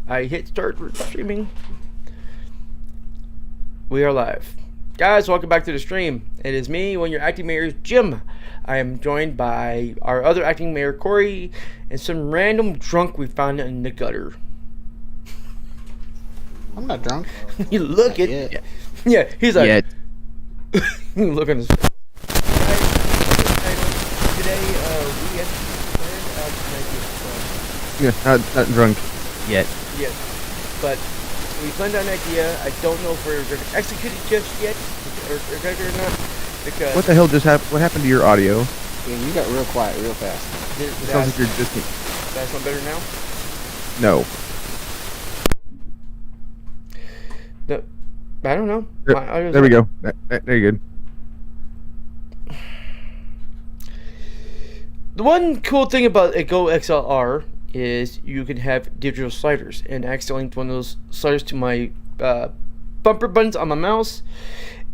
I hit start streaming. We are live. Guys, welcome back to the stream. It is me, one of your acting mayors, Jim. I am joined by our other acting mayor, Corey, and some random drunk we found in the gutter. I'm not drunk. You look Not it. yet. Yeah, he's like, Yet. look at his. Guys, today, we actually planned out tonight. Yeah, not drunk yet. Yes, but we planned out an idea. I don't know if we're going to execute it just yet, or not, because What the hell just happened? What happened to your audio? Yeah, you got real quiet real fast. It sounds like you're distant. That's not better now. No. I don't know. There we go. There you're good. The one cool thing about a Go XLR is you can have digital sliders, and I accidentally linked one of those sliders to my bumper buttons on my mouse,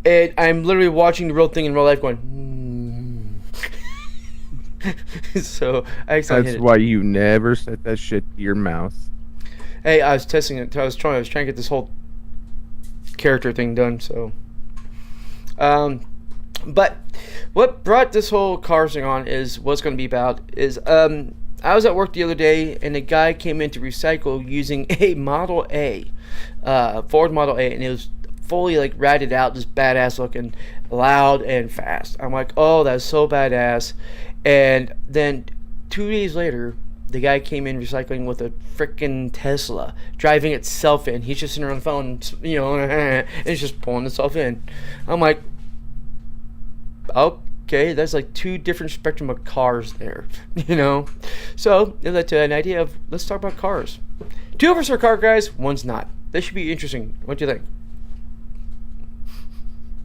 and I'm literally watching the real thing in real life going. So I accidentally That's hit it. why you never set that shit to your mouse. Hey, I was testing it. I was trying to get this whole character thing done. So, but what brought this whole car thing on is what's going to be about is I was at work the other day and a guy came in to recycle using a Model A, Ford Model A, and it was fully like ratted out, just badass looking, loud and fast. I'm like, oh, that's so badass. And then 2 days later, the guy came in recycling with a freaking Tesla, driving itself in. He's just sitting on the phone, you know, and it's just pulling itself in. I'm like, okay, that's like two different spectrum of cars there, you know? So it led to an idea of, let's talk about cars. Two of us are car guys, one's not. This should be interesting. What do you think?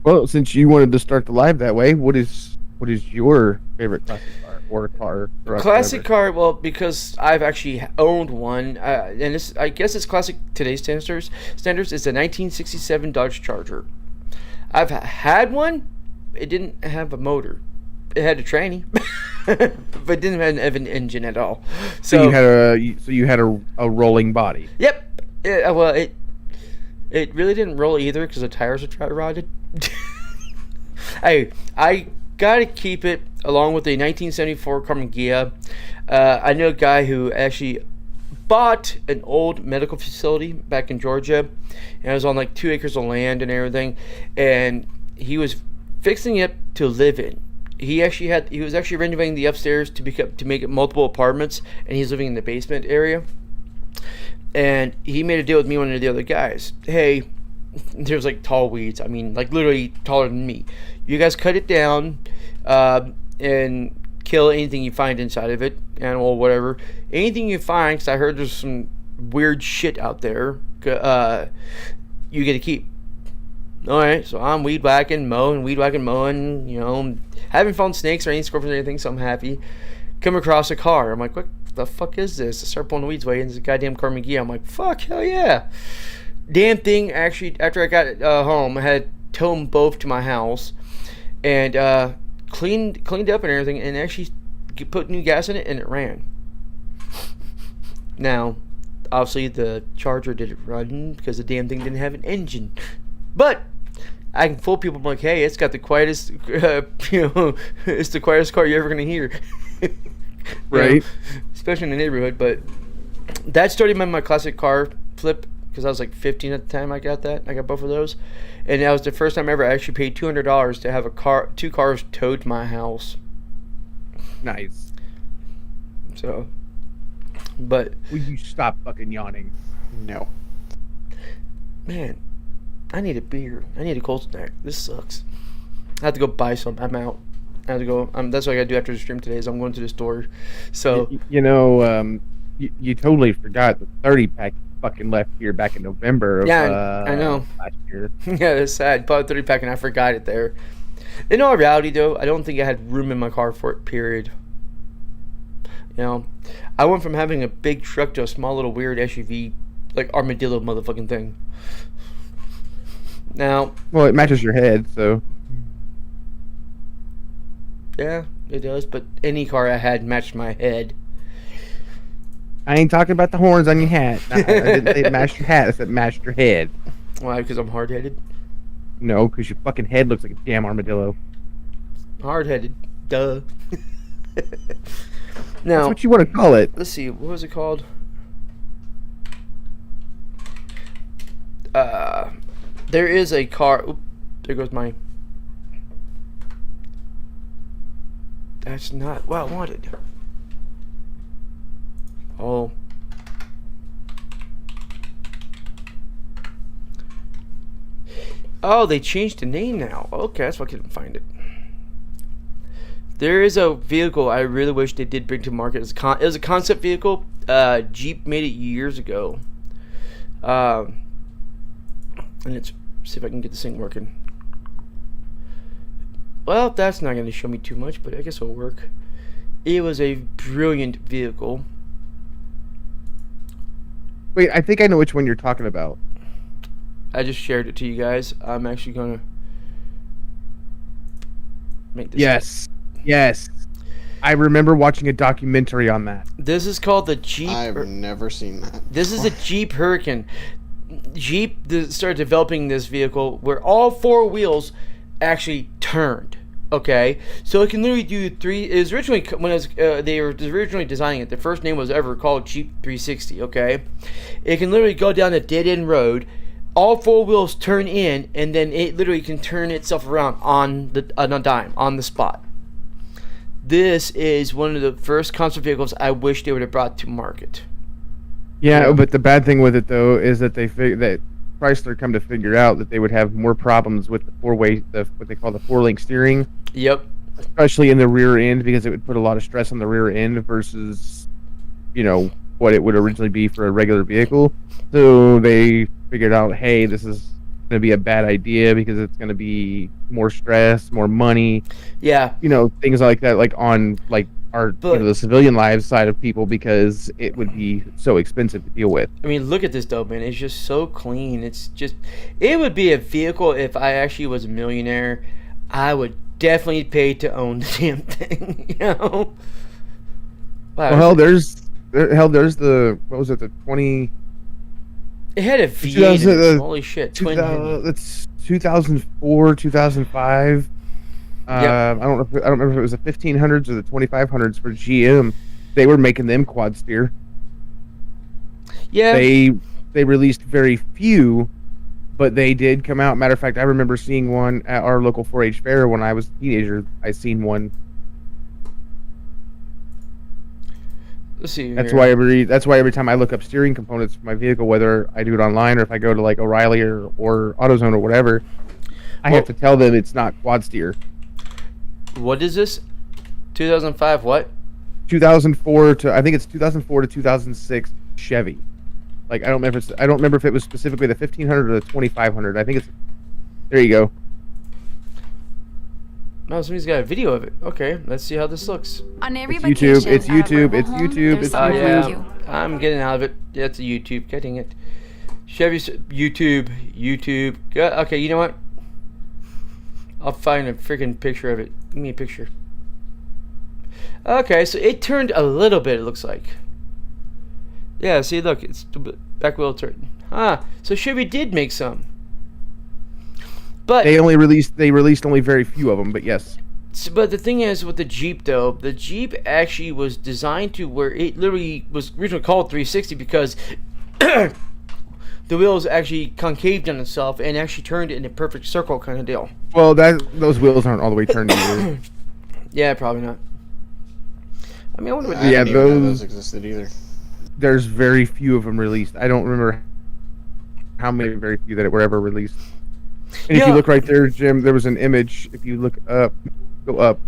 Well, since you wanted to start the live that way, what is your favorite classic car or car? Or Classic whatever? car, well, because I've actually owned one, and this, I guess it's classic today's standards. It's a 1967 Dodge Charger. I've had one. It didn't have a motor. It had a tranny, but it didn't have an engine at all. So you had a rolling body. Yep. It really didn't roll either because the tires are dry rotted. I gotta keep it along with the 1974 Carmen Ghia. I know a guy who actually bought an old medical facility back in Georgia, and it was on like 2 acres of land and everything, and he was fixing it to live in. He was actually renovating the upstairs to make it multiple apartments, and he's living in the basement area. And he made a deal with me and one of the other guys. Hey, there's like tall weeds. I mean, like literally taller than me. You guys cut it down and kill anything you find inside of it, animal, whatever. Anything you find, because I heard there's some weird shit out there, you get to keep. All right, so I'm weed whacking, mowing, you know. Haven't found snakes or any scorpions or anything, so I'm happy. Come across a car. I'm like, what the fuck is this? I start pulling the weeds away, and it's a goddamn Carmen Ghia. I'm like, fuck, hell yeah. Damn thing, actually, after I got home, I had tow them both to my house and cleaned up and everything, and actually put new gas in it, and it ran. Now, obviously, the Charger didn't run because the damn thing didn't have an engine. But I can fool people. I'm like, hey, it's got the quietest, it's the quietest car you're ever gonna hear, Right. Especially in the neighborhood. But that started my classic car flip because I was like 15 at the time. I got both of those, and that was the first time I ever actually paid $200 to have two cars towed to my house. Nice. So, but Will you stop fucking yawning? No. man, I need a beer. I need a cold snack. This sucks. I have to go buy some. I'm out. I have to go. That's what I gotta do after the stream today. Is I'm going to the store. So You know, you totally forgot the 30-pack fucking left here back in November of I know. last year. Yeah, it's sad. Bought a 30-pack and I forgot it there. In all reality, though, I don't think I had room in my car for it. Period. You know, I went from having a big truck to a small little weird SUV, like armadillo motherfucking thing. Now, Well, it matches your head, so yeah, it does. But any car I had matched my head. I ain't talking about the horns on your hat. I didn't say mash your hat. I said mash your head. Why? Because I'm hard-headed. No, because your fucking head looks like a damn armadillo. Hard-headed. Duh. That's Now, what you want to call it. let's see. What was it called? There is a car. Oop, there goes my. That's not what I wanted. Oh. Oh, they changed the name now. Okay, that's why I couldn't find it. There is a vehicle I really wish they did bring to market. It was a concept vehicle. Jeep made it years ago. And let's see if I can get this thing working. Well, that's not going to show me too much, but I guess it'll work. It was a brilliant vehicle. Wait, I think I know which one you're talking about. I just shared it to you guys. I'm actually going to make this. Yes. Yes. I remember watching a documentary on that. This is called the Jeep. I've never seen that. This is a Jeep Hurricane. Jeep started developing this vehicle where all four wheels actually turned. Okay, so it can literally do three. It was originally when it was, they were originally designing it. The first name was ever called Jeep 360. Okay, it can literally go down a dead end road. All four wheels turn in, and then it literally can turn itself around on a dime on the spot. This is one of the first concept vehicles I wish they would have brought to market. Yeah, but the bad thing with it though is that that Chrysler come to figure out that they would have more problems with the four-way, what they call the four-link steering. Yep. Especially in the rear end, because it would put a lot of stress on the rear end versus, what it would originally be for a regular vehicle. So they figured out, hey, this is going to be a bad idea because it's going to be more stress, more money. Yeah. Things like that, like on our the civilian lives side of people, because it would be so expensive to deal with. I mean, look at this though, man. It's just so clean. It would be a vehicle if I actually was a millionaire. I would definitely pay to own the damn thing. Wow. Well, there's the, what was it, the 20. It had a V8 in it. Holy shit. That's 2004, 2005. Yep. I don't remember if it was the 1500s or the 2500s for GM. They were making them quad steer. Yeah. They released very few, but they did come out. Matter of fact, I remember seeing one at our local 4-H fair when I was a teenager. I seen one. Let's see. That's why every time I look up steering components for my vehicle, whether I do it online or if I go to like O'Reilly or AutoZone or whatever, I have to tell them it's not quad steer. What is this? 2005 what? 2004 to, I think it's 2004 to 2006 Chevy. Like I don't remember if it was specifically the 1500 or the 2500. I think it's, there you go. No, somebody's got a video of it. Okay, let's see how this looks. On every It's vacation, YouTube, it's YouTube, it's home, YouTube, there's it's someone YouTube. like you. I'm getting out of it. That's a YouTube. Getting it. Chevy's YouTube. Okay, you know what? I'll find a freaking picture of it. Give me a picture. Okay, so it turned a little bit, it looks like. Yeah, see, look, it's back wheel turn. So Chevy did make some. But They released only very few of them, but yes. But the thing is with the Jeep though, the Jeep actually was designed to where it literally was originally called 360 because the wheels actually concaved on itself and actually turned in a perfect circle kind of deal. Well, those wheels aren't all the way turned either. Yeah, probably not. I mean, I wonder what. I Yeah, didn't even know those existed either. There's very few of them released. I don't remember how many, very few that were ever released. And if you look right there, Jim, there was an image. If you look up, go up.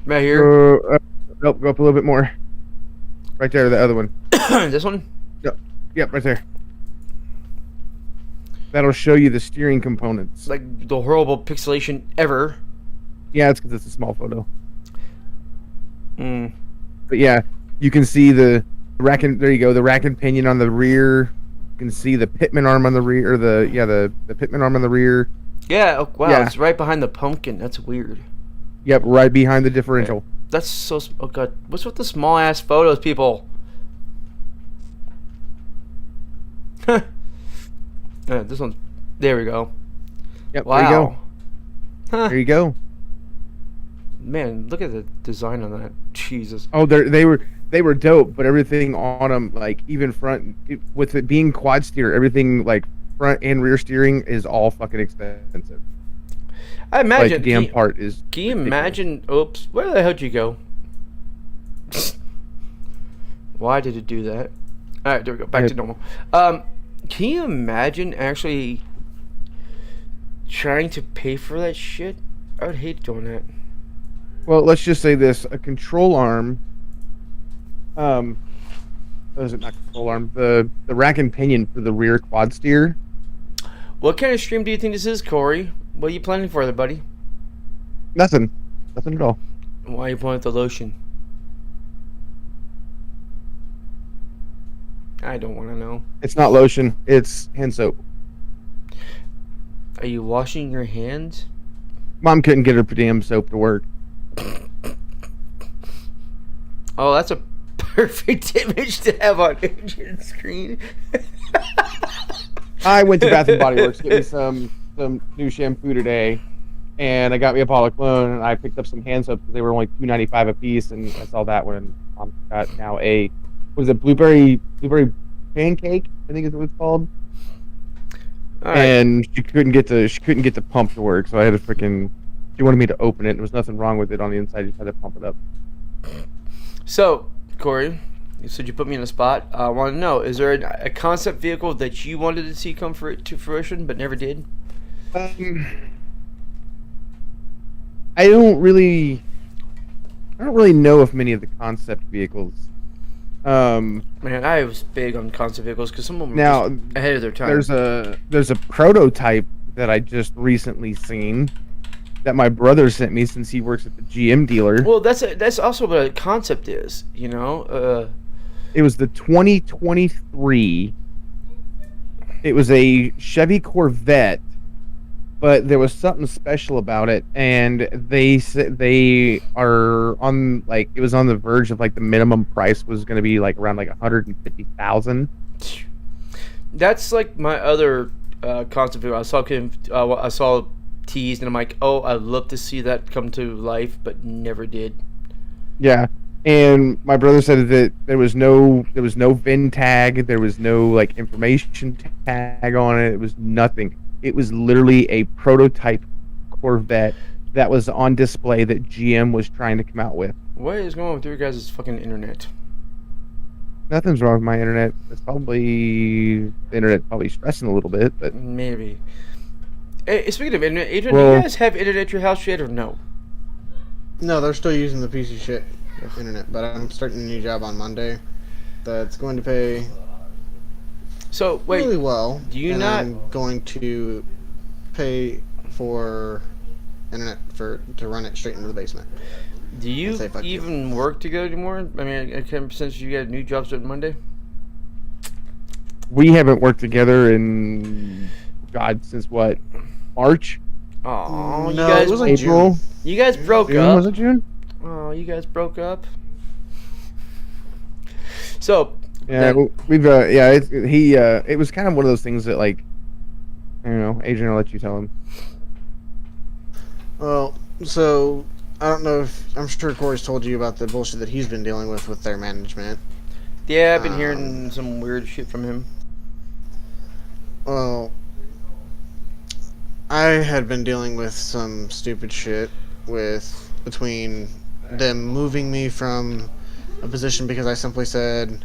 Right here. Nope, go up a little bit more. Right there, the other one. This one? Yep, right there. That'll show you the steering components. Like the horrible pixelation ever. Yeah, it's because it's a small photo. Mm. But yeah, you can see the rack and there you go, the rack and pinion on the rear. You can see the pitman arm on the rear, or the pitman arm on the rear. Yeah. Oh, wow. Yeah. It's right behind the pumpkin. That's weird. Yep, right behind the differential. That's so. Oh god, what's with the small ass photos, people? This one's. There we go. Yep. Wow. There you go. Huh. There you go. Man, look at the design on that. Jesus. Oh, they were dope, but everything on them, like even front, with it being quad steer, everything like front and rear steering is all fucking expensive. I imagine. Like the damn part is. Can you ridiculous. imagine? Oops. Where the hell did you go? Why did it do that? All right, there we go. Back to normal. Can you imagine actually trying to pay for that shit? I would hate doing that. Well, let's just say this: a control arm. Is it not control arm? The rack and pinion for the rear quad steer. What kind of stream do you think this is, Corey? What are you planning for there, buddy? Nothing at all. Why are you pointing at the lotion? I don't want to know. It's not lotion. It's hand soap. Are you washing your hands? Mom couldn't get her damn soap to work. Oh, that's a perfect image to have on Adrian's screen. I went to Bath and Body Works to get me some new shampoo today, and I got me a Apollo cologne, and I picked up some hand soap because they were only $2.95 a piece, and I saw that one. Mom got now a blueberry pancake, I think is what it's called. All right. And she couldn't get the pump to work, so I had to freaking. She wanted me to open it. And there was nothing wrong with it on the inside. You just had to pump it up. So, Corey, you said you put me in a spot. I want to know: is there a concept vehicle that you wanted to see come to fruition but never did? I don't really know of many of the concept vehicles. Man, I was big on concept vehicles because some of them were Now just ahead of their time. there's a prototype that I just recently seen that my brother sent me since he works at the GM dealer. Well, that's also what a concept is, you know. It was the 2023. It was a Chevy Corvette, but there was something special about it, and they said they are on like it was on the verge of like the minimum price was going to be like around like 150,000. That's like my other concept vehicle. I saw teased, and I'm like, oh, I'd love to see that come to life, but never did. Yeah, and my brother said that there was no VIN tag, there was no like information tag on it. It was nothing. It was literally a prototype Corvette that was on display that GM was trying to come out with. What is going on with your guys' fucking internet? Nothing's wrong with my internet. It's probably the internet probably stressing a little bit, but Maybe. Hey, speaking of internet, Adrian, do Well- you guys have internet at your house yet or no? No, they're still using the PC shit internet, but I'm starting a new job on Monday that's going to pay So, wait, really well. do you and not- I'm going to pay for internet to run it straight into the basement. do you I'd say fuck you. even work together anymore? I mean, since you got new jobs on Monday? we haven't worked together in God since what? March? Oh, you No, guys, it was like April? June. you guys broke June? up. Was it June? Oh, you guys broke up. So, Yeah, then- we've it was kind of one of those things that like I don't know, Adrian, I'll let you tell him. Well, so I don't know if I'm sure Corey's told you about the bullshit that he's been dealing with their management. yeah, I've been hearing some weird shit from him. Well, I had been dealing with some stupid shit between them moving me from a position because I simply said,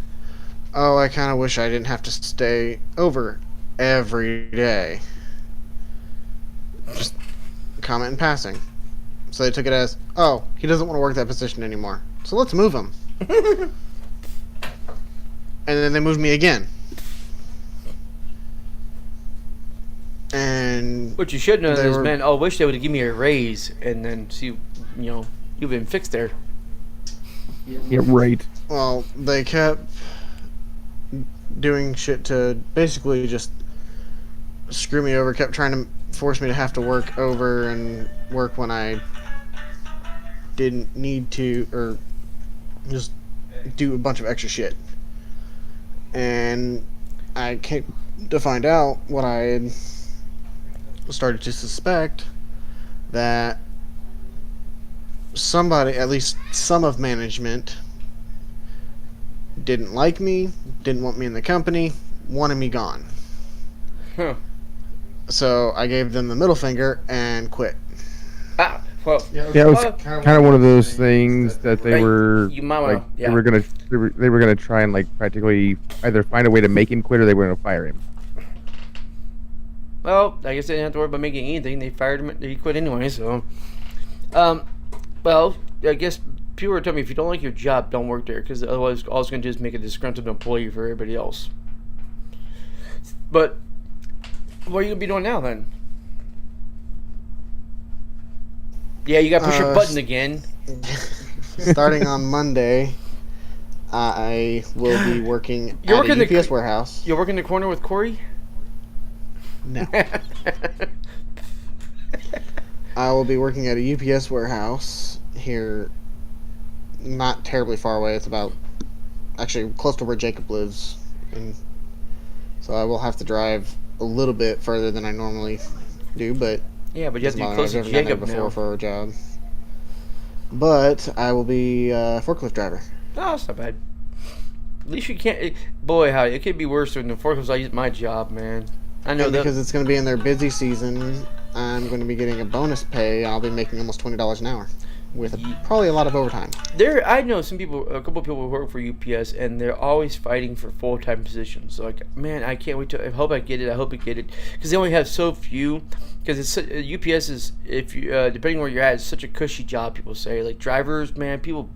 "Oh, I kind of wish I didn't have to stay over every day." Just comment in passing. So they took it as, "Oh, he doesn't want to work that position anymore. So let's move him." And then they moved me again. And What you should know They is, were- man, I wish they would have given me a raise and then see, you've been fixed there. Yeah, right. well, they kept doing shit to basically just screw me over, kept trying to force me to have to work over and work when I didn't need to, or just do a bunch of extra shit. And I came to find out what I had started to suspect, that somebody, at least some of management, didn't like me, didn't want me in the company, wanted me gone. Huh. So I gave them the middle finger and quit. Ah, well, Yeah, it was kind of one of those things that they Right, were you might like wanna- yeah. they were gonna try and like practically either find a way to make him quit or they were gonna fire him. well, I guess they didn't have to worry about making anything. They fired him. He quit anyway. So, well, I guess people were telling me if you don't like your job, don't work there, because otherwise, all it's going to do is make a disgruntled employee for everybody else. But what are you going to be doing now then? Yeah, you got to push your button again. Starting on Monday, I will be working You're at working a the- UPS warehouse. You're working the corner with Corey. No. I will be working at a UPS warehouse here, not terribly far away. It's about, actually, close to where Jacob lives. And so I will have to drive a little bit further than I normally do, but Yeah, but you have to be I've close to never done that Jacob before now. for a job. But I will be a forklift driver. No, that's not bad. At least you can't. Boy, how it could be worse than the forklifts. I use my job, man. I know And that. because it's going to be in their busy season, I'm going to be getting a bonus pay. I'll be making almost $20 an hour, with probably a lot of overtime. I know some people, a couple of people who work for UPS, and they're always fighting for full-time positions. So, like, man, I can't wait to. I hope I get it. I hope I get it, because they only have so few. Because it's UPS is, if you depending where you're at, it's such a cushy job. People say, like, drivers, man, people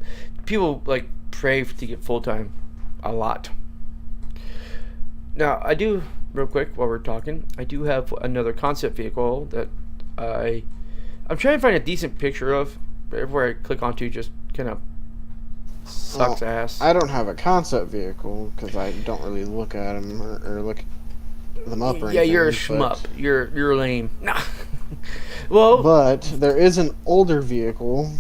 like pray to get full-time, a lot. Now, I do, real quick, while we're talking, I do have another concept vehicle that I'm trying to find a decent picture of. But everywhere I click onto, just kind of sucks ass. I don't have a concept vehicle because I don't really look at them or look them up or Yeah, anything. you're a but- shmup. You're lame. Nah. Well, But there is an older vehicle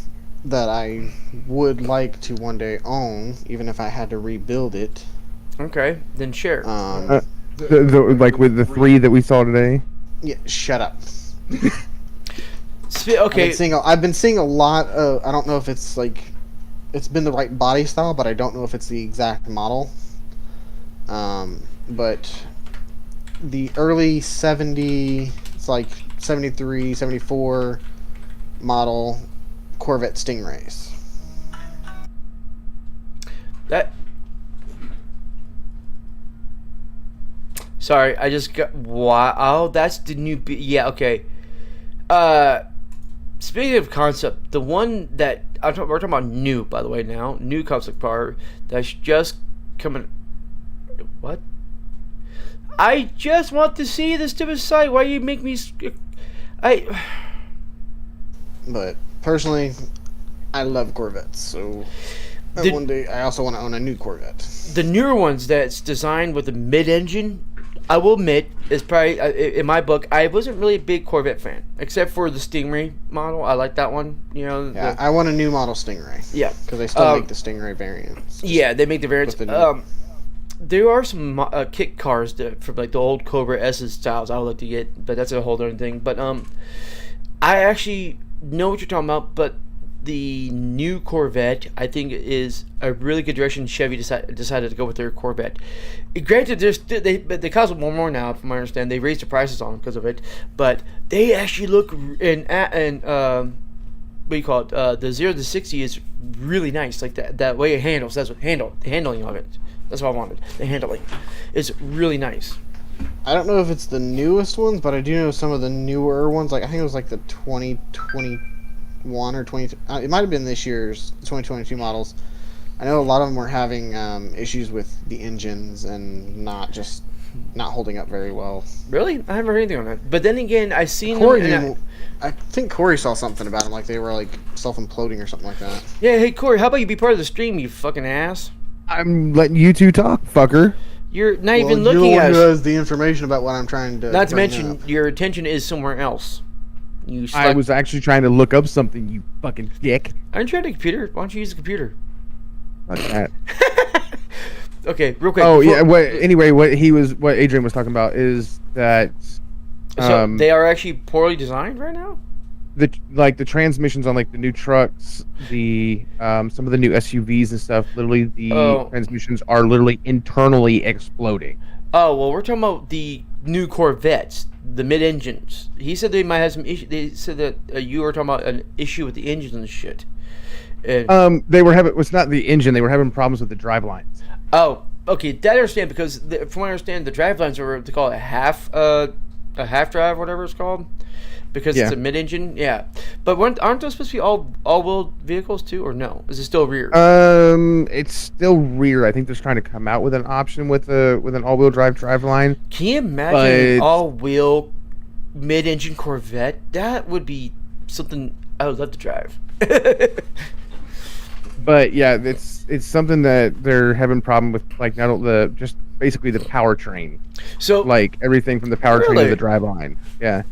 that I would like to one day own, even if I had to rebuild it. okay, then share. Uh, like with the three that we saw today. Yeah, shut up. Okay, I've been seeing a lot of. I don't know if it's like, it's been the right body style, but I don't know if it's the exact model. But the early 70, it's like 73, 74 model Corvette Stingrays. that. Sorry, I just got. Wow, oh, that's the new. Yeah, okay. Speaking of concept, the one that we're talking about new, by the way, now new concept car that's just coming. What? I just want to see this stupid site. Why you make me? But personally, I love Corvettes, so one day I also want to own a new Corvette. The newer ones that's designed with a mid-engine, I will admit, is probably in my book. I wasn't really a big Corvette fan, except for the Stingray model. I like that one. You know. Yeah, I want a new model Stingray. Yeah. Because they still make the Stingray variants. Yeah, they make the variants. With the new- There are some kit cars that, from like the old Cobra S styles I would like to get, but that's a whole other thing. But I actually know what you're talking about. But the new Corvette, I think, is a really good direction. Chevy decided to go with their Corvette. Granted, they cost more now, from what I understand. They raised the prices on them because of it, but they actually look and what do you call it? The 0 to 60 is really nice. Like that way it handles. That's what the handling of it. That's what I wanted. The handling is really nice. I don't know if it's the newest ones, but I do know some of the newer ones. Like I think it was like the 2021 or 20. It might have been this year's 2022 models. I know a lot of them were having issues with the engines and not holding up very well. Really, I haven't heard anything on that. But then again, I seen Corey, them. And I think Corey saw something about them, like they were like self-imploding or something like that. yeah, hey Corey, how about you be part of the stream, you fucking ass? I'm letting you two talk, fucker. You're not even Well, looking you're the one at who us. has the information about what I'm trying to. Not to bring mention, up. your attention is somewhere else. You I select. was actually trying to look up something, you fucking dick. Aren't you on a computer? Why don't you use a computer? Like that. Okay, real quick. Oh before- yeah. What Adrian was talking about is that So they are actually poorly designed right now. the transmissions on like the new trucks, the some of the new SUVs and stuff. Literally, the Oh. transmissions are literally internally exploding. Oh well, we're talking about the new Corvettes, the mid-engines. He said they might have some issue. They said that you were talking about an issue with the engines and shit. And, They were having. It's not the engine. They were having problems with the drive lines. oh, okay, that I understand because from what I understand, the drive lines are what they call it a half drive, whatever it's called, because it's Yeah. a mid-engine. Yeah, but aren't those supposed to be all-wheel vehicles too, or no? Is it still rear? It's still rear. I think they're trying to come out with an option with an all-wheel drive line. Can you imagine an but- all-wheel mid-engine Corvette? That would be something I would love to drive. But yeah, it's something that they're having problem with, like not just basically the powertrain, So, like everything from the powertrain Really? to the drive line. Yeah.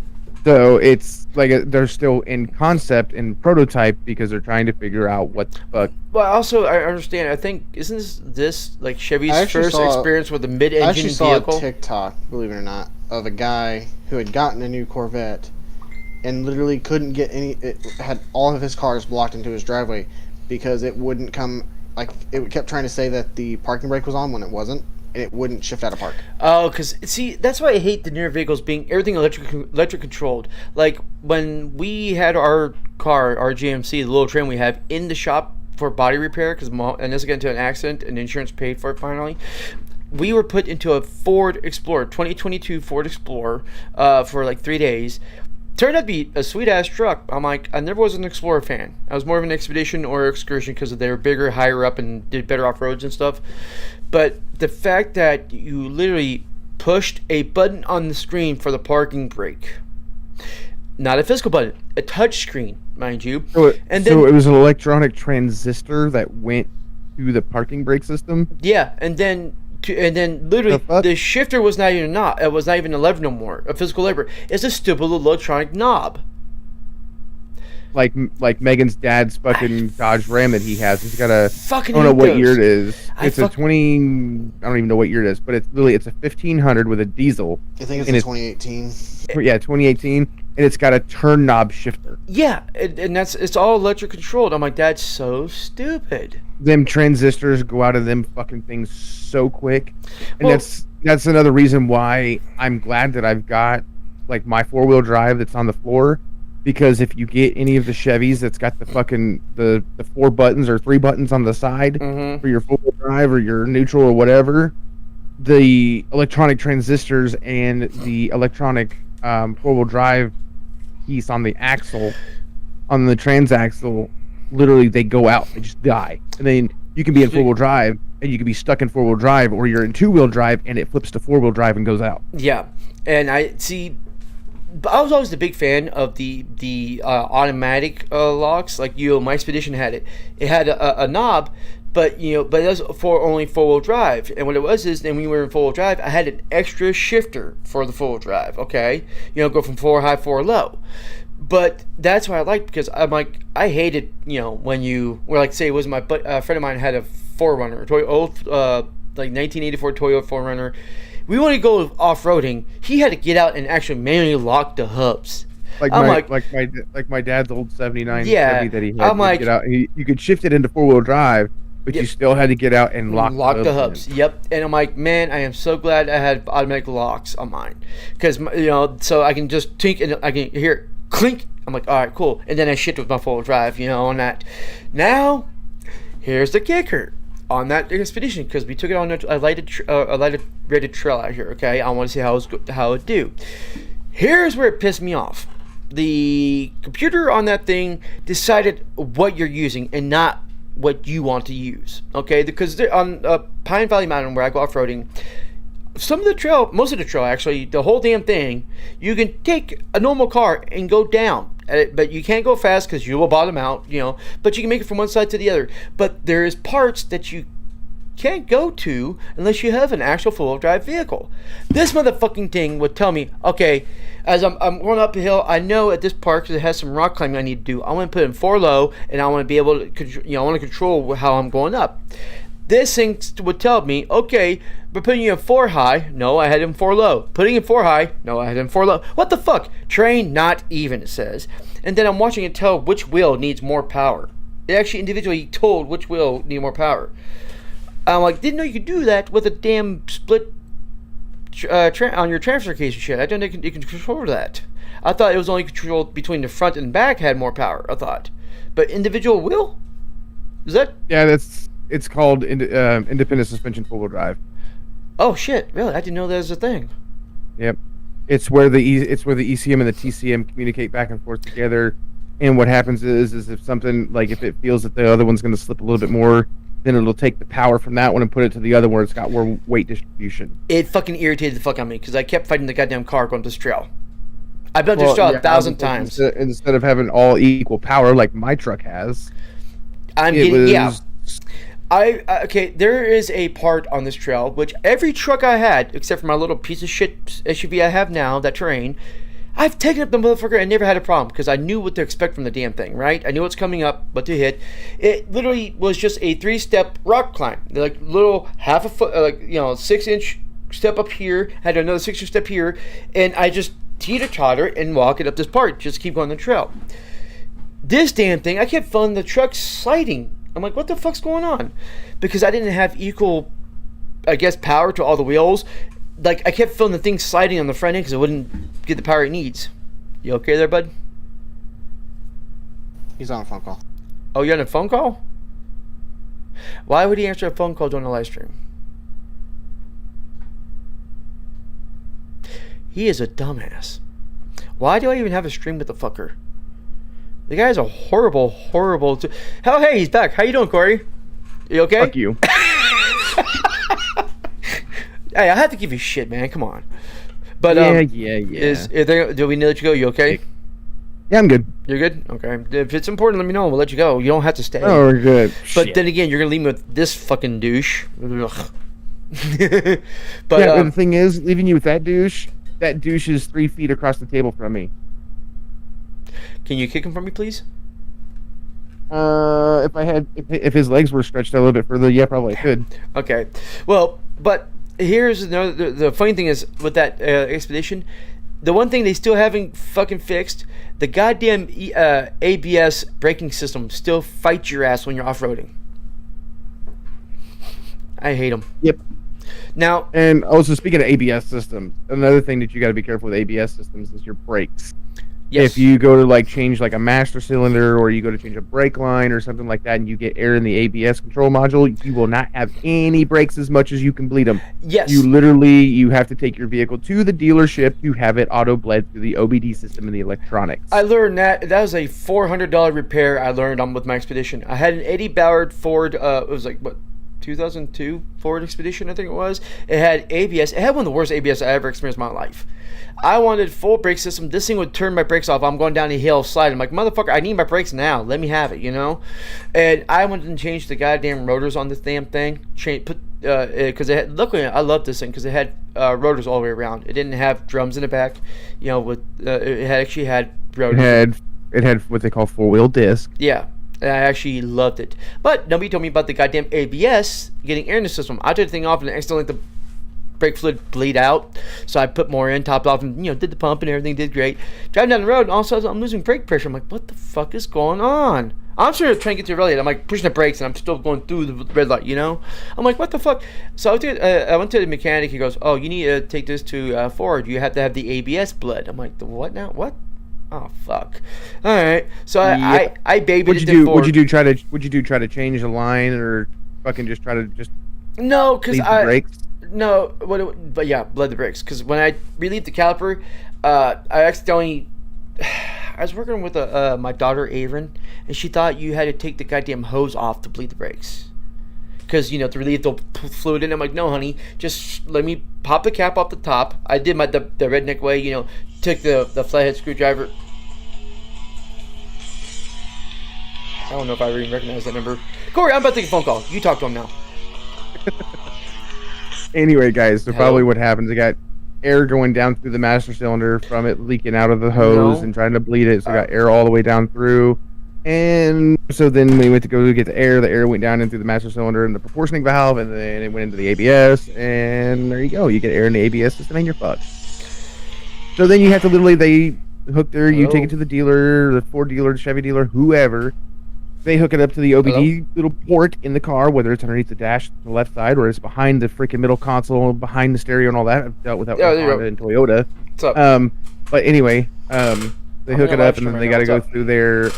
So it's like they're still in concept and prototype because they're trying to figure out what the fuck. well, also I understand. I think isn't this like Chevy's I actually first saw- experience with a I mid-engine actually saw vehicle? a TikTok, believe it or not, of a guy who had gotten a new Corvette and literally couldn't get any. It had all of his cars blocked into his driveway because it wouldn't come. Like it kept trying to say that the parking brake was on when it wasn't, and it wouldn't shift out of park. Oh, because see, that's why I hate the newer vehicles being everything electric controlled. Like when we had our car, our GMC, the little trim we have in the shop for body repair, because Anessa got into an accident and insurance paid for it finally. We were put into a Ford Explorer, 2022 Ford Explorer, for like 3 days. Turned out to be a sweet ass truck. I'm like, I never was an Explorer fan. I was more of an Expedition or Excursion because they were bigger, higher up, and did better off roads and stuff. But the fact that you literally pushed a button on the screen for the parking brake, not a physical button, a touch screen, mind you. And then So it was an electronic transistor that went to the parking brake system. yeah, and then literally The fuck? the shifter was not even it was not even a lever no more, a physical lever. It's a stupid little electronic knob. Like Megan's dad's fucking Dodge Ram that he has. He's got a. Fucking I don't know hate what year those. it is. I It's a fuck- 20. I don't even know what year it is, but it's a 1500 with a diesel. I think it's And in it's- 2018. Yeah, 2018, and it's got a turn knob shifter. Yeah, and it's all electric controlled. I'm like, that's so stupid. Them transistors go out of them fucking things so quick, and Well- that's another reason why I'm glad that I've got like my 4-wheel drive that's on the floor, because if you get any of the Chevys that's got the fucking the 4 buttons or 3 buttons on the side Mm-hmm. for your 4-wheel drive or your neutral or whatever, the electronic transistors and the electronic 4-wheel drive piece on the axle, on the transaxle, literally they go out, they just die, and then you can be in 4-wheel drive and you can be stuck in 4-wheel drive, or you're in 2-wheel drive and it flips to 4-wheel drive and goes out. Yeah, and I see. But I was always a big fan of the automatic locks. Like my Expedition had it. It had a knob, but it was for only 4-wheel drive. And what it was is, then when you were in 4-wheel drive, I had an extra shifter for the 4-wheel drive. Okay, go from 4 high, 4 low. But that's what I liked, because I'm like, I hated when you were like, say it was my friend of mine had a 4Runner, like 1984 Toyota 4Runner. We want to go off-roading. He had to get out and actually manually lock the hubs. Like I'm my dad's old 79 Yeah, Chevy that he had I'm to like- get out. You could shift it into 4-wheel drive, but Yep. you still had to get out and lock the in. hubs. Yep. And I'm like, man, I am so glad I had automatic locks on mine, because so I can just tink and I can hear it clink. I'm like, all right, cool. And then I shift with my 4-wheel drive, on that. Now, here's the kicker on that Expedition, because we took it on a lighted rated trail out here. Okay, I want to see how it do. Here's where it pissed me off. The computer on that thing decided what you're using and not what you want to use. Okay, because on Pine Valley Mountain, where I go off-roading, most of the trail, actually, the whole damn thing, you can take a normal car and go down. But you can't go fast because you will bottom out, but you can make it from one side to the other. But there is parts that you can't go to unless you have an actual four-wheel drive vehicle. This motherfucking thing would tell me, okay, as I'm going up a hill, I know at this park it has some rock climbing I need to do. I want to put it in 4 low, and I want to be able to, I want to control how I'm going up. This thing would tell me, okay, we're putting you in 4 high. No, I had it in 4 low. Putting in 4 high. No, I had it in 4 low. What the fuck? Terrain not even, it says. And then I'm watching it tell which wheel needs more power. It actually individually told which wheel needed more power. I'm like, didn't know you could do that with a damn split on your transfer case and shit. I didn't know you can control that. I thought it was only controlled between the front and back had more power, I thought. But individual wheel? Is that? Yeah, it's called independent suspension four-wheel drive. Oh shit! Really? I didn't know that was a thing. Yep, it's where the ECM and the TCM communicate back and forth together. And what happens is if something like if it feels that the other one's going to slip a little bit more, then it'll take the power from that one and put it to the other where it's got more weight distribution. It fucking irritated the fuck out of me because I kept fighting the goddamn car going this trail. I've been this trail 1,000 times. Instead of having all equal power like my truck has, Okay, there is a part on this trail which every truck I had, except for my little piece of shit SUV I have now, that Terrain, I've taken up the motherfucker and never had a problem because I knew what to expect from the damn thing, right? I knew what's coming up, what to hit. It literally was just a 3-step rock climb, like little half a foot, 6-inch step up here, had another 6-inch step here, and I just teeter-totter and walk it up this part, just keep going the trail. This damn thing, I kept feeling the truck sliding. I'm like, what the fuck's going on? Because I didn't have equal, I guess, power to all the wheels. Like, I kept feeling the thing sliding on the front end because it wouldn't get the power it needs. You okay there, bud? He's on a phone call. Oh, you're on a phone call? Why would he answer a phone call during a live stream? He is a dumbass. Why do I even have a stream with the fucker? The guy's a horrible, horrible... Oh, hey, he's back. How you doing, Corey? You okay? fuck you. Hey, I have to give you shit, man. Come on. But yeah. Do we need to let you go? You okay? Yeah, I'm good. You're good? Okay. If it's important, let me know. We'll let you go. You don't have to stay. Oh, we're good. But then again, you're gonna leave me with this fucking douche. But the thing is, leaving you with that douche is 3 feet across the table from me. Can you kick him from me, please? If his legs were stretched out a little bit further, yeah, probably I could. Okay. Well, but here's the funny thing is with that expedition, the one thing they still haven't fucking fixed, the goddamn ABS braking system still fights your ass when you're off-roading. I hate them. Yep. Now, and also speaking of ABS systems, another thing that you got to be careful with ABS systems is your brakes. Yes. If you go to change a master cylinder or you go to change a brake line or something like that and you get air in the ABS control module, you will not have any brakes as much as you can bleed them. Yes. You have to take your vehicle to the dealership to have it auto bled through the OBD system and the electronics. I learned that was a $400 repair I learned on with my Expedition. I had an Eddie Ballard Ford, it was 2002 Ford Expedition, I think it was. It had ABS. It had one of the worst ABS I ever experienced in my life. I wanted full brake system. This thing would turn my brakes off. I'm going down the hill sliding. I'm like, motherfucker, I need my brakes now. Let me have it, And I wanted to change the goddamn rotors on this damn thing. Because it had, luckily, I love this thing because it had rotors all the way around. It didn't have drums in the back. It actually had rotors. It had what they call 4-wheel disc. Yeah. And I actually loved it. But nobody told me about the goddamn ABS getting air in the system. I took the thing off and accidentally let the brake fluid bleed out. So I put more in, topped off, and did the pump and everything did great. Driving down the road, and all of a sudden I'm losing brake pressure. I'm like, what the fuck is going on? I'm sort of trying to get to the red light. I'm like pushing the brakes and I'm still going through the red light, I'm like, what the fuck? So I went to the mechanic. He goes, oh, you need to take this to Ford. You have to have the ABS bled. I'm like, the what now? What? Oh fuck! All right, so yep. I babied it to Ford. Would you try to change the line or fucking just try to no, because brakes? No, but yeah, bled the brakes. Because when I relieved the caliper, I accidentally. I was working with my daughter Avon, and she thought you had to take the goddamn hose off to bleed the brakes. Because to relieve the fluid in. I'm like, no, honey, just let me pop the cap off the top. I did the redneck way, took the flathead screwdriver. I don't know if I even recognize that number. Corey, I'm about to take a phone call. You talk to him now. Anyway, guys, so Hello? probably what happens, I got air going down through the master cylinder from it leaking out of the hose No. and trying to bleed it. So I got air all the way down through. And so then we went to go get the air went down in through the master cylinder and the proportioning valve, and then it went into the ABS, and there you go. You get air in the ABS system and you're fucked. So then you have to literally, they hook there, you take Hello? it to the dealer, the Ford dealer, the Chevy dealer, whoever. They hook it up to the OBD little port in the car, whether it's underneath the dash to the left side or it's behind the freaking middle console, behind the stereo and all that. I've dealt with that Yeah, with there you Honda and Toyota. What's up? But anyway, they I'm hook on it up live and then stream they right got to now. go What's up? through their,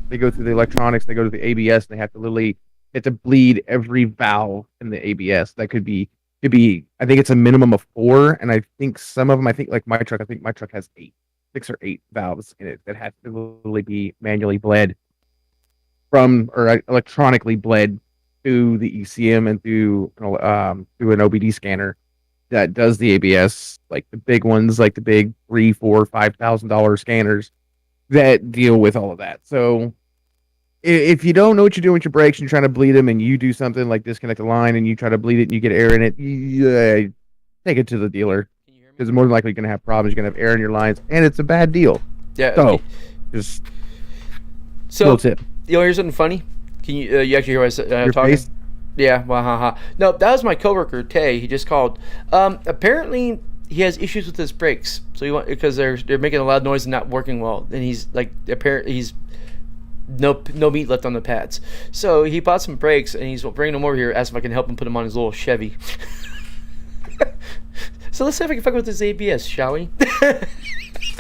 they go through the electronics, they go to the ABS, and they have to literally get to bleed every valve in the ABS. That could be, I think it's a minimum of 4, and I think some of them, I think my truck has 6 or 8 valves in it that have to literally be manually bled from, or electronically bled through the ECM and through an OBD scanner that does the ABS, like the big ones, like the big $3, $4, $5,000 scanners that deal with all of that. So if you don't know what you're doing with your brakes and you're trying to bleed them and you do something like disconnect the line and you try to bleed it and you get air in it, take it to the dealer, Can you hear me? because more than likely you're going to have problems. You're going to have air in your lines, and it's a bad deal. Yeah. So okay. just So little tip. you know, here's something funny. Can you actually hear what I'm Your talking? face? Yeah. Well, haha. No, that was my coworker Tay. He just called. Apparently he has issues with his brakes. So he want because they're making a loud noise and not working well. And he's like, apparently he's no meat left on the pads. So he bought some brakes and he's bringing them over here. Asked if I can help him put them on his little Chevy. So let's see if I can fuck with this ABS, shall we?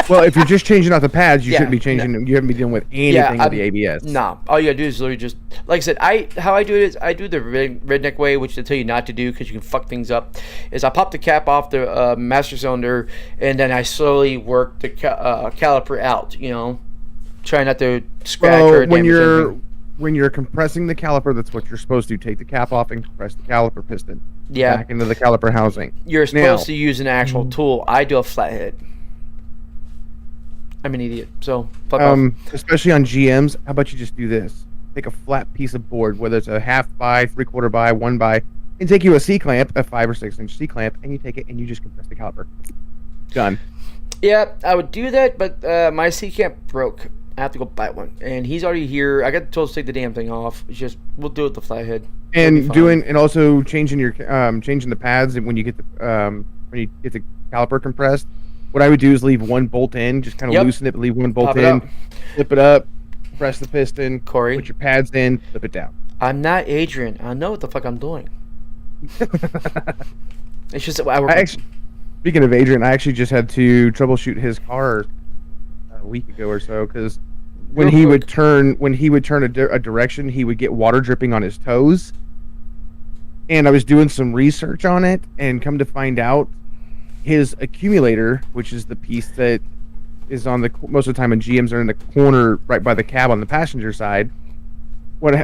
Well, if you're just changing out the pads, you Yeah, shouldn't be changing. You haven't be dealing with anything with the ABS. Nah, all you gotta do is literally just, like I said, how I do it is I do the redneck way, which they tell you not to do because you can fuck things up. Is I pop the cap off the master cylinder and then I slowly work the caliper out. You know, try not to scratch or Well, damage anything. when you're compressing the caliper, that's what you're supposed to. Take the cap off and compress the caliper piston Yeah, back into the caliper housing. you're supposed Now- to use an actual tool. I do a flathead. I'm an idiot, so fuck off. Especially on GMs, how about you just do this? Take a flat piece of board, whether it's a 1/2 by, 3/4 by, 1 by, and take you a C clamp, a 5 or 6 inch C clamp, and you take it and you just compress the caliper. Done. Yeah, I would do that, but my C clamp broke. I have to go buy one, and he's already here. I got told to take the damn thing off. It's just we'll do it with the flathead. It'll be fine. And also changing your changing the pads when you get the caliper compressed. What I would do is leave one bolt in, just kind of Yep. loosen it, but leave one bolt Pop it in, up. flip it up, press the piston, Corey. put your pads in, flip it down. I'm not Adrian. I know what the fuck I'm doing. It's just that I work. I actually, speaking of Adrian, I actually just had to troubleshoot his car a week ago or so because when Real he quick. would turn a direction, he would get water dripping on his toes. And I was doing some research on it, and come to find out, his accumulator, which is the piece that is on the most of the time in GMs are in the corner right by the cab on the passenger side.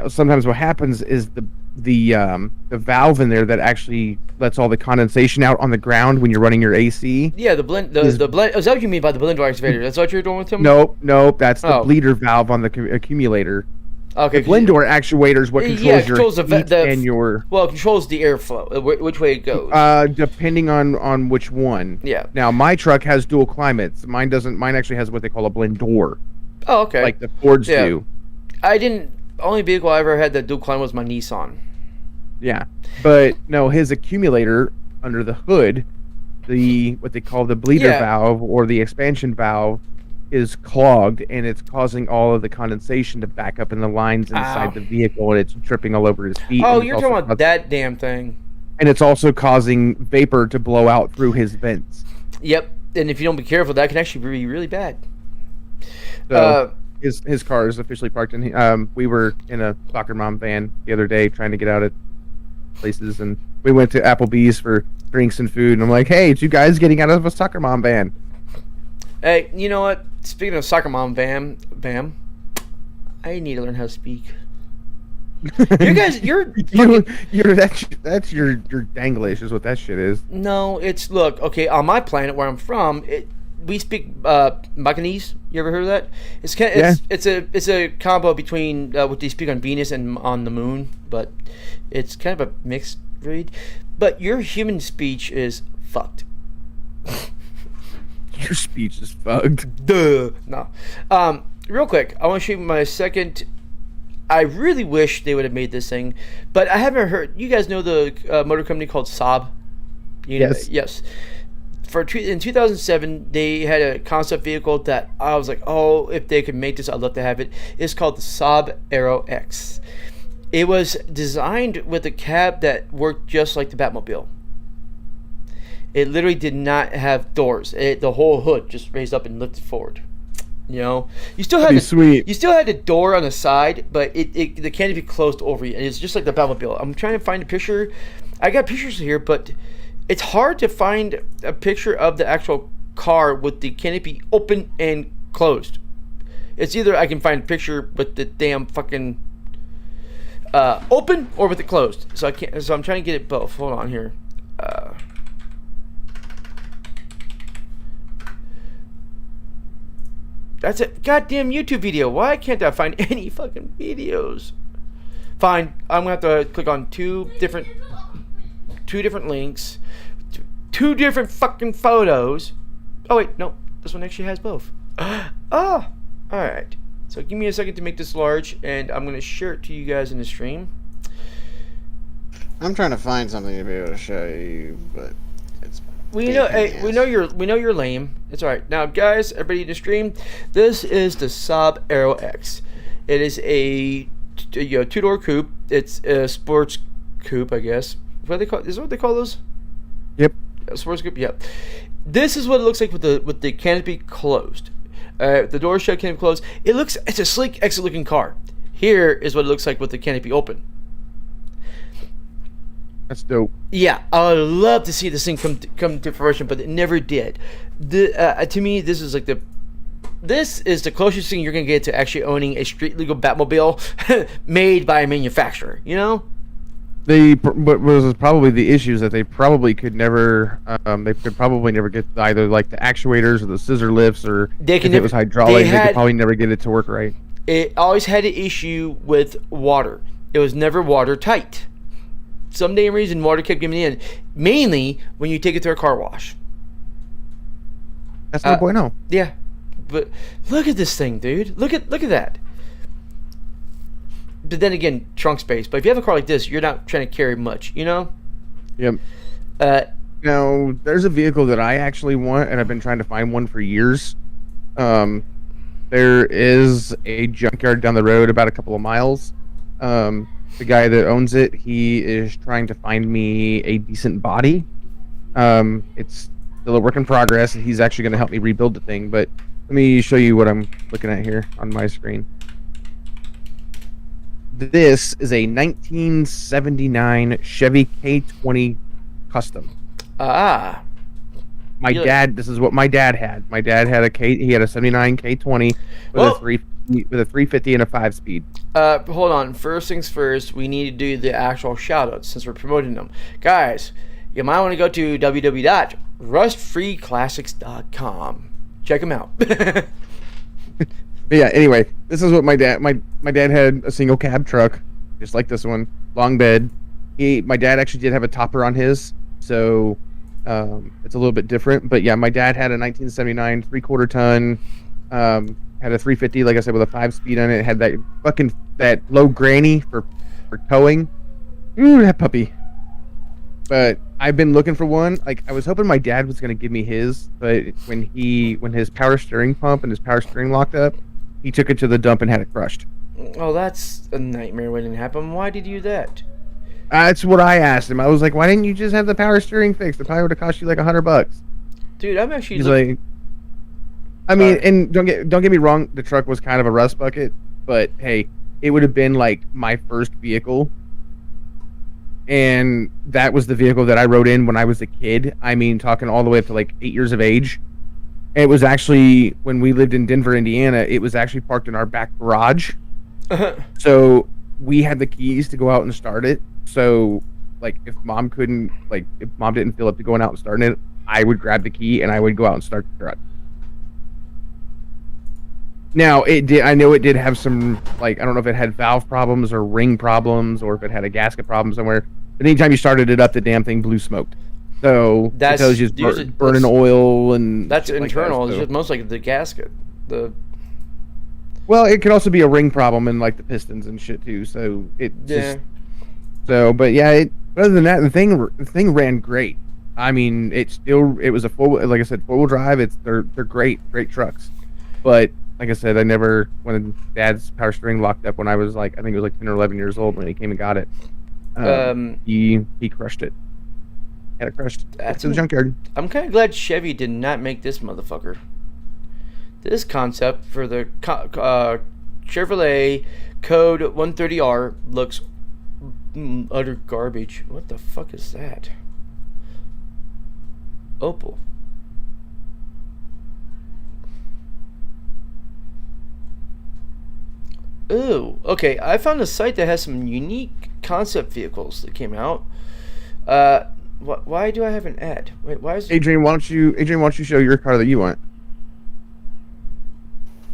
Sometimes what happens is the valve in there that actually lets all the condensation out on the ground when you're running your AC. Yeah, the blend. The blend. Is that what you mean by the blender excavator? That's what you're doing with him? Nope, that's the Oh. bleeder valve on the accumulator. Okay. The blend door actuator is what controls Yeah, your controls the heat the- and your Well, it controls the airflow, which way it goes. depending on which one. Yeah. Now my truck has dual climates. Mine doesn't. Mine actually has what they call a blend door, Oh, okay. like the Fords Yeah. do. I didn't. Only vehicle I ever had that dual climate was my Nissan. Yeah, but no, his accumulator under the hood, what they call the bleeder Yeah. valve or the expansion valve, is clogged, and it's causing all of the condensation to back up in the lines inside Ow. the vehicle, and it's dripping all over his feet. Oh, and it's you're also talking about causing- that damn thing. And it's also causing vapor to blow out through his vents. Yep. And if you don't be careful, that can actually be really bad. So his car is officially parked, and we were in a soccer mom van the other day trying to get out at places, and we went to Applebee's for drinks and food, and I'm like, hey, it's you guys getting out of a soccer mom van. Hey, you know what? Speaking of soccer mom, Bam, I need to learn how to speak. You guys, you're That's your Danglish is what that shit is. no. It's look okay on my planet where I'm from. We speak Macanese. You ever heard of that? It's a combo between what they speak on Venus and on the moon, but it's kind of a mixed read. But your human speech is fucked. Your speech is fucked. Duh. No. Real quick, I want to show you my second. I really wish they would have made this thing, but I haven't heard. You guys know the motor company called Saab? Yes. Yes. In 2007, they had a concept vehicle that I was like, oh, if they could make this, I'd love to have it. It's called the Saab Aero X. It was designed with a cab that worked just like the Batmobile. It literally did not have doors. The whole hood just raised up and lifted forward. You know, you still had Sweet. You still had the door on the side, but the canopy closed over you, and it's just like the Batmobile. I'm trying to find a picture. I got pictures here, but it's hard to find a picture of the actual car with the canopy open and closed. It's either I can find a picture with the damn fucking open or with it closed. So I can't. So I'm trying to get it both. Hold on here. That's a goddamn YouTube video. Why can't I find any fucking videos? Fine, I'm gonna have to click on two different links, two different fucking photos. Oh wait, no, this one actually has both. Oh, all right. So give me a second to make this large, and I'm gonna share it to you guys in the stream. I'm trying to find something to be able to show you, but it's. We know you're lame. It's all right. Now, guys, everybody in the stream, this is the Saab Aero X. It is a two-door coupe. It's a sports coupe, I guess. What do they call? Is that what they call those? Yep. A sports coupe. Yep. This is what it looks like with the canopy closed. The door shut, canopy closed. It's a sleek, excellent-looking car. Here is what it looks like with the canopy open. That's dope. Yeah, I would love to see this thing come to fruition, but it never did. To me, this is the closest thing you're gonna get to actually owning a street legal Batmobile made by a manufacturer. You know. What was probably the issue is that they probably could never. They could probably never get either like the actuators or the scissor lifts, or if it was hydraulic, they could probably never get it to work right. It always had an issue with water. It was never watertight. Some damn reason water kept getting in, mainly when you take it to a car wash. That's no bueno. Yeah, but look at this thing, dude. Look at that. But then again, trunk space. But if you have a car like this, you're not trying to carry much, you know. Yep. Now there's a vehicle that I actually want, and I've been trying to find one for years. There is a junkyard down the road about a couple of miles. The guy that owns it, he is trying to find me a decent body. It's still a work in progress, and he's actually going to help me rebuild the thing. But let me show you what I'm looking at here on my screen. This is a 1979 Chevy K20 Custom. This is what my dad had. My dad had he had a 79 K20 with a 350 and a 5-speed. Hold on. First things first, we need to do the actual shoutouts since we're promoting them. Guys, you might want to go to www.rustfreeclassics.com. Check them out. But yeah, anyway, this is what my dad had a single cab truck, just like this one, long bed. My dad actually did have a topper on his, so it's a little bit different. But yeah, my dad had a 1979 3/4 ton. Had a 350, like I said, with a 5-speed on it. Had that low granny for towing. Ooh, that puppy. But I've been looking for one. Like, I was hoping my dad was gonna give me his, but when his power steering pump and his power steering locked up, he took it to the dump and had it crushed. Oh, that's a nightmare waiting to happen. Why did you do that? That's what I asked him. I was like, why didn't you just have the power steering fixed? It probably would have cost you like $100. Dude, I'm actually. He's like. I mean, and don't get me wrong, the truck was kind of a rust bucket, but hey, it would have been like my first vehicle, and that was the vehicle that I rode in when I was a kid. I mean, talking all the way up to like 8 years of age. And it was actually, when we lived in Denver, Indiana, it was actually parked in our back garage. So we had the keys to go out and start it. So, like, if mom didn't feel up to going out and starting it, I would grab the key and I would go out and start the truck. Now, I know it did have some, like, I don't know if it had valve problems or ring problems or if it had a gasket problem somewhere. But anytime you started it up, the damn thing blew smoked. So That's it was just usually- burning oil and That's shit like that, internal. It's so- just most like the gasket. The Well, it could also be a ring problem in like the pistons and shit too. So it yeah. just but yeah. Other than that, the thing ran great. I mean, it was a full, like I said, 4-wheel drive. They're great trucks. But like I said, when Dad's power steering locked up when I was like, I think it was like 10 or 11 years old when he came and got it. He crushed it. Had it crushed. That's To the junkyard. I'm kind of glad Chevy did not make this motherfucker. This concept for the Chevrolet Code 130R looks utter garbage. What the fuck is that? Opel. Ooh, okay. I found a site that has some unique concept vehicles that came out. Why do I have an ad? Wait, why is Adrian, why don't you show your car that you want?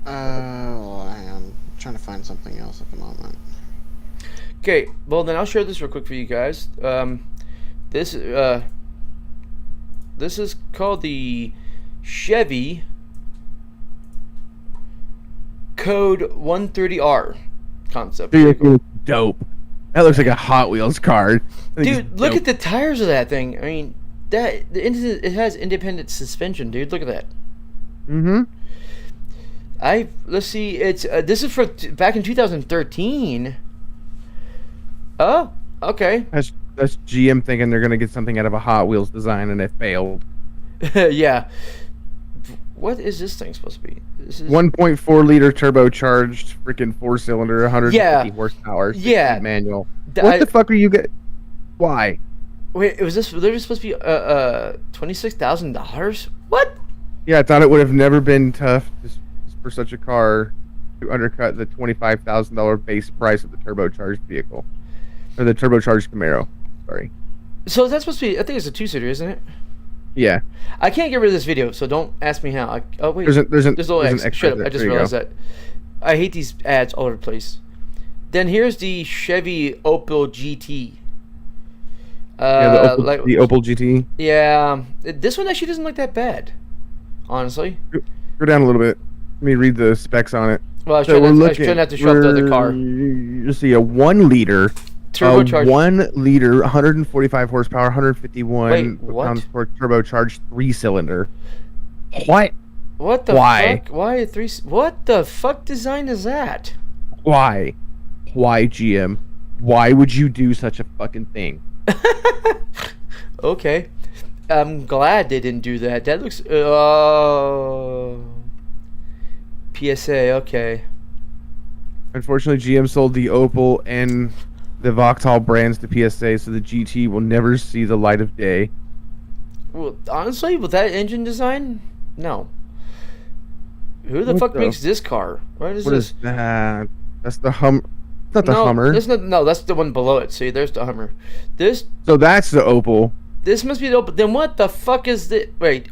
Well, I am trying to find something else at the moment. Okay, well then I'll share this real quick for you guys. This is called the Chevy Code 130R concept vehicle. Dope. That looks like a Hot Wheels car. Dude, look at the tires of that thing. I mean, it has independent suspension, dude. Look at that. Mm-hmm. Let's see. It's this is for back in 2013. Oh, okay. That's GM thinking they're gonna get something out of a Hot Wheels design and it failed. Yeah. What is this thing supposed to be? This is 1.4 liter turbocharged freaking 4-cylinder, 150 Yeah. horsepower. Yeah. 16 manual. Th- What I- the fuck are you get? Why? Wait, was this literally supposed to be $26,000? What? Yeah, I thought it would have never been tough just for such a car to undercut the $25,000 base price of the turbocharged vehicle, or the turbocharged Camaro. Sorry. So that's supposed to be? I think it's a 2-seater, isn't it? Yeah. I can't get rid of this video, so don't ask me how. Oh wait, There's a there's a little there's an X. extra Shut up! I there. just There you realized go. that. I hate these ads all over the place. Then here's the Chevy Opel GT. Yeah, like the Opel GT. yeah, this one actually doesn't look that bad, honestly. Go down a little bit. Let me read the specs on it. Well, I was trying not to show up the other car. You see a 1 liter. Turbocharged. 1 liter, 145 horsepower, 151 Wait, what? pounds per turbocharged 3-cylinder. What? What the Why? fuck? Why a 3? What the fuck design is that? Why? Why, GM? Why would you do such a fucking thing? Okay, I'm glad they didn't do that. That looks. PSA. Okay. Unfortunately, GM sold the Opel and the Vauxhall brands to PSA, so the GT will never see the light of day. Well, honestly, with that engine design, no. Who the What fuck the- makes this car? What is What this? is that? That's the Hummer. It's not the no, Hummer. No, that's the one below it. See, there's the Hummer. This So that's the Opel. must be the Opel. Then what the fuck is this? Wait.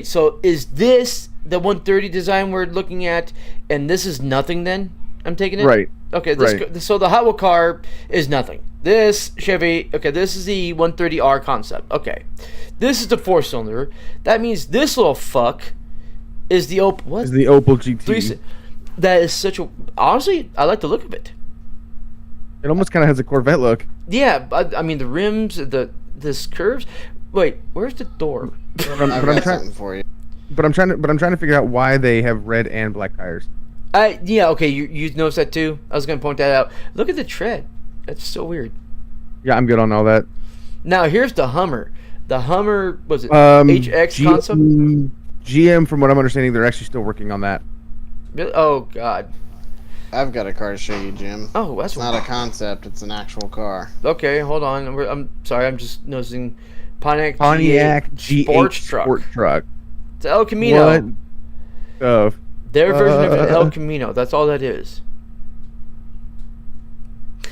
So is this the 130 design we're looking at, and this is nothing? Then I'm taking it. Right. Okay. Right. So the Hot Wheel car is nothing. This Chevy. Okay. This is the 130R concept. Okay. This is the 4-cylinder. That means this little fuck is the Opel. What? Is the Opel GT. That is such a. Honestly, I like the look of it. It almost kind of has a Corvette look. Yeah, I mean the rims, this curves. Wait, where's the door? But I've I'm got trying. something for you. But I'm trying to figure out why they have red and black tires. Yeah, okay, you noticed that too. I was gonna point that out. Look at the tread. That's so weird. Yeah, I'm good on all that. Now here's the Hummer. The Hummer was it HX concept? GM, from what I'm understanding, they're actually still working on that. Really? Oh god. I've got a car to show you, Jim. Oh, that's It's not a concept, it's an actual car. Okay. Hold on. I'm sorry. I'm just noticing Pontiac G8 sports truck. Sport truck. It's El Camino. What? Oh, Their version of an El Camino. That's all that is.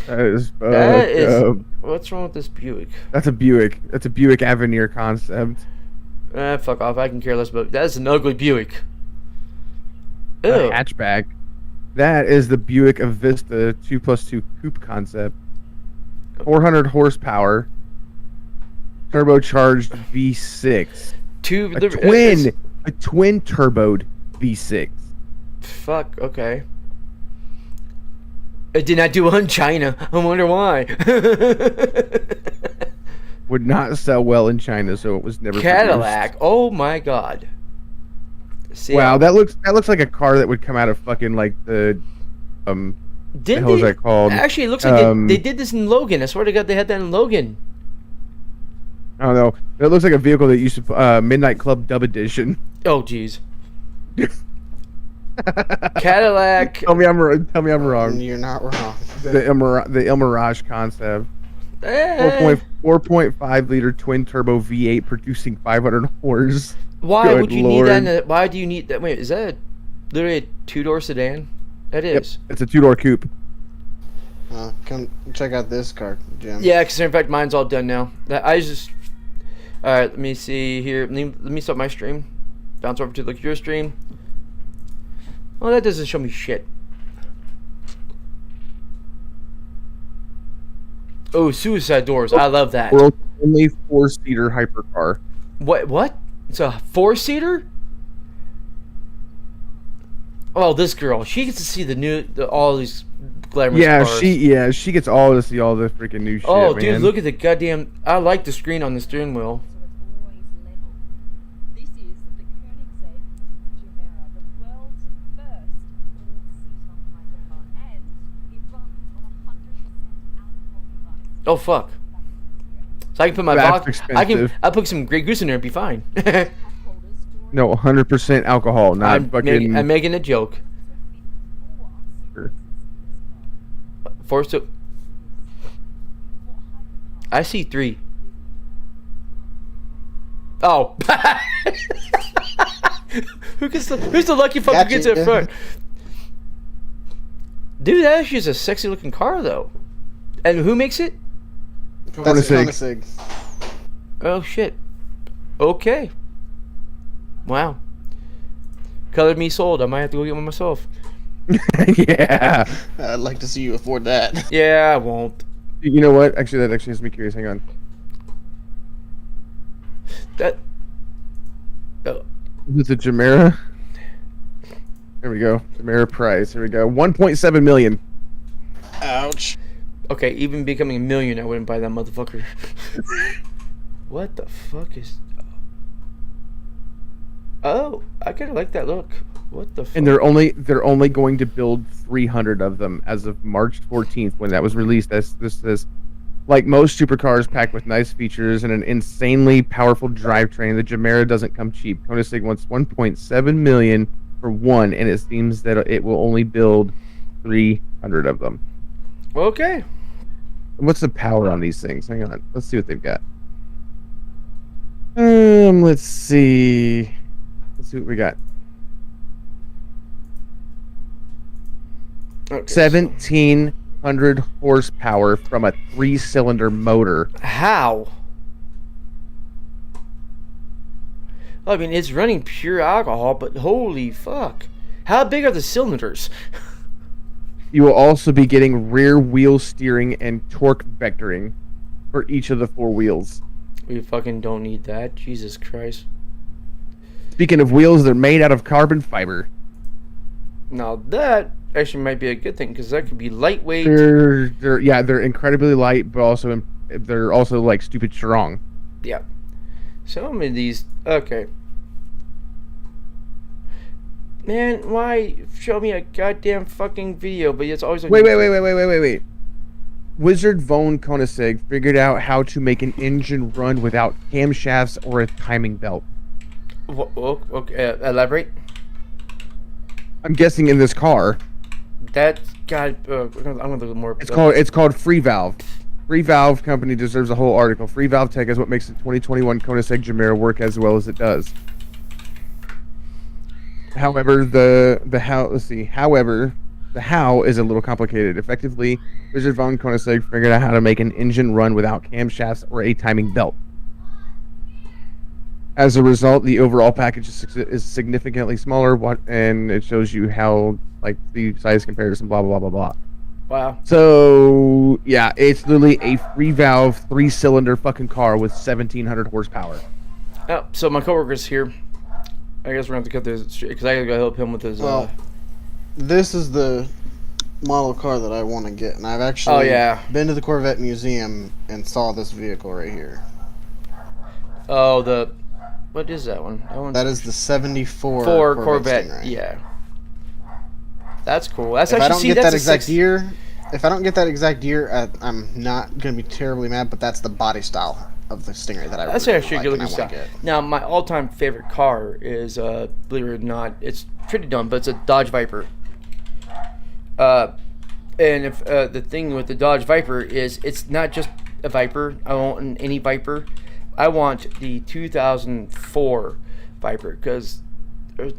that is. That is. What's wrong with this Buick? That's a Buick. That's a Buick Avenir concept. Fuck off. I can care less about. That's an ugly Buick. A Ew. hatchback. That is the Buick Vista 2+2 coupe concept. 400 horsepower, turbocharged V6, a twin turboed V6. Fuck. Okay. It did not do well in China. I wonder why. Would not sell well in China, so it was never Cadillac. produced. Oh my god. See, Wow, that looks like a car that would come out of fucking like the did the hell is that called? Actually, it looks like they did this in Logan. I swear to God, they had that in Logan. I don't know. It looks like a vehicle that used to Midnight Club Dub Edition. Oh, jeez. Cadillac. Tell me I'm wrong. You're not wrong. The El Mirage concept. 4.5 liter twin turbo V8 producing 500 horse. Why Good would you Lord. need that? Why do you need that? Wait, is that literally a two-door sedan? That Yep, is. it's a 2-door coupe. Come check out this car, Jim. Yeah, because in fact, mine's all done now. I just. All right, let me see here. Let me stop my stream. Bounce over to look at your stream. Well, that doesn't show me shit. Oh, suicide doors. I love that. World's only 4-seater hypercar. What? It's a 4-seater? Oh, this girl. She gets to see all these glamorous cars. She gets all to see all the freaking new shit. Oh, man. dude, look at the goddamn... I like the screen on the steering wheel. So it's always level. This is the Koenigsegg Gemera, the world's first all-seater hypercar, and it runs on 100% alcohol device. Oh, fuck. So I can put my That's vodka... expensive. I'll put some Grey Goose in there and be fine. No, 100% alcohol, not I'm fucking. making a joke. Forced to... I see 3. Oh. Who's the lucky fucker who gets Gotcha. in front? Dude, that actually is a sexy looking car, though. And who makes it? That's Koenigsegg. Koenigsegg. Oh, shit. Okay. Wow. Color me sold. I might have to go get one myself. Yeah. I'd like to see you afford that. Yeah, I won't. You know what? Actually, that actually has me curious. Hang on. That... Oh. Is it the Gemera? There we go. Gemera price. Here we go. 1.7 million. Ouch. Okay, even becoming a million, I wouldn't buy that motherfucker. What the fuck is... Oh, I kind of like that look. What the fuck? And they're only going to build 300 of them as of March 14th when that was released. This like most supercars packed with nice features and an insanely powerful drivetrain. The Gemera doesn't come cheap. Koenigsegg wants 1.7 million for one, and it seems that it will only build 300 of them. Okay. What's the power on these things? Hang on. Let's see what they've got. Let's see. Let's see what we got. Okay. 1,700 horsepower from a 3-cylinder motor. How? I mean, it's running pure alcohol, but holy fuck. How big are the cylinders? You will also be getting rear wheel steering and torque vectoring for each of the 4 wheels. We fucking don't need that. Jesus Christ. Speaking of wheels, they're made out of carbon fiber. Now that actually might be a good thing, because that could be lightweight. They're incredibly light, but also they're also like stupid strong. Yeah. Some of these... Okay. Man, why show me a goddamn fucking video, but it's always on YouTube? Wait. Wizard von Koenigsegg figured out how to make an engine run without camshafts or a timing belt. Okay, elaborate. I'm guessing in this car. That's got... I'm gonna look more... It's called Free Valve. Free Valve company deserves a whole article. Free Valve Tech is what makes the 2021 Koenigsegg Gemera work as well as it does. However, the how is a little complicated. Effectively, Wizard von Koenigsegg figured out how to make an engine run without camshafts or a timing belt. As a result, the overall package is significantly smaller, and it shows you how like the size compares and blah blah blah blah blah. Wow. So yeah, it's literally a free valve 3-cylinder fucking car with 1,700 horsepower. Oh, so my coworker's here. I guess we're gonna have to cut this because I gotta go help him with his. Well, this is the model car that I want to get, and I've actually Oh, yeah. been to the Corvette Museum and saw this vehicle right here. Oh, the. What is that one? That is the 74 for Corvette. Stingray. Yeah. That's cool. That's If I actually don't see, get that's that a exact six- year, if I don't get that exact year, I'm not gonna be terribly mad. But that's the body style of the Stingray that I That's really actually a like good and I looking want style. to get. Now, my all-time favorite car is, believe it or not, it's pretty dumb, but it's a Dodge Viper. And if the thing with the Dodge Viper is, it's not just a Viper. I don't want any Viper. I want the 2004 Viper because there's.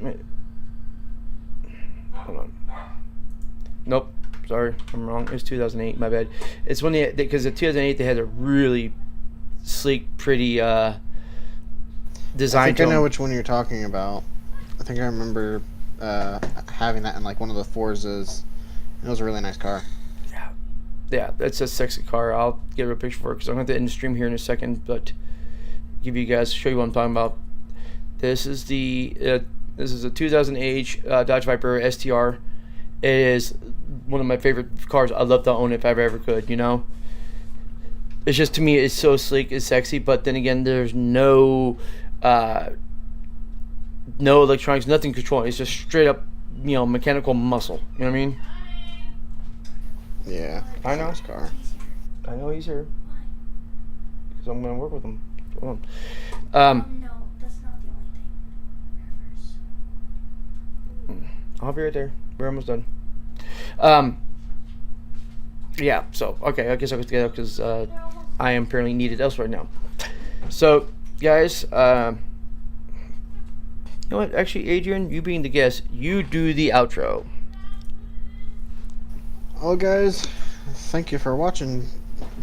Hold on. Nope. Sorry, I'm wrong. It was 2008. My bad. It's when because the 2008 they had a really sleek, pretty design. I think to I know them. which one you're talking about. I think I remember having that in like one of the Forzas. It was a really nice car. Yeah, that's a sexy car. I'll get a picture for it because I'm going to end the stream here in a second, but give you guys, show you what I'm talking about. This is a 2008 Dodge Viper STR. It is one of my favorite cars. I'd love to own it if I ever could, you know? It's just, to me, it's so sleek, it's sexy, but then again, there's no electronics, nothing controlling. It's just straight up, mechanical muscle. You know what I mean? Yeah, I know. Nice car. I know he's here. Because I'm going to work with him. Hold on. No, that's not the only thing. I'll be right there. We're almost done. Yeah, so, okay, I guess I'll get together because I am apparently needed elsewhere now. So, guys, you know what? Actually, Adrian, you being the guest, you do the outro. Well, guys, thank you for watching,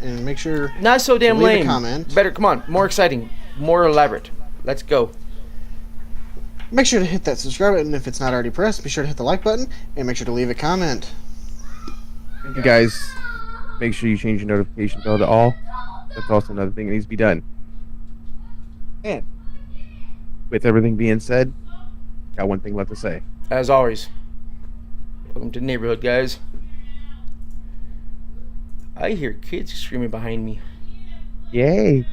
and make sure Not so damn leave a lame. comment. Better, come on. More exciting. More elaborate. Let's go. make sure to hit that subscribe button if it's not already pressed. Be sure to hit the like button, and make sure to leave a comment. You guys, make sure you change your notification bell to all. That's also another thing that needs to be done. And with everything being said, got one thing left to say. As always, welcome to the neighborhood, guys. I hear kids screaming behind me. Yay!